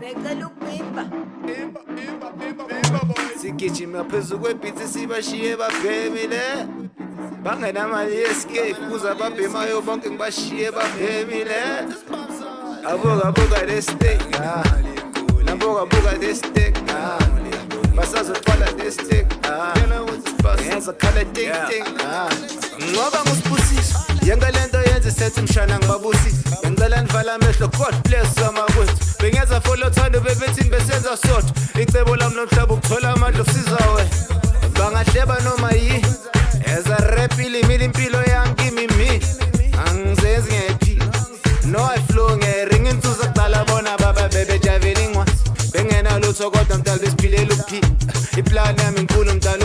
becela ukubimba sigijima phezu kwebhithi sibashiye baphemile bangenamali ye-escape kuza babhemayo bonke ngibashiye baphemile abuka the stick nabuka the stick basazothwala the stick ngenza khala ting ngoba ngusibusisa yenga lento yenze sethi mshana ngibabusisa ngicela nivala amehlo God bless amakwethu bengenza follow thando bebethini besenza sodwa icebo lami nomhlaba ukuthola amandla okusiza wena bangahleba noma yi as a rap ilimile impilo yangimi mi angizenzi ngephi no I flow ngeringa insuza kuqala bona baba bebe javeling once bengena lutho kodwa mdala besiphilela ukuphila iplan yami inkulu mdala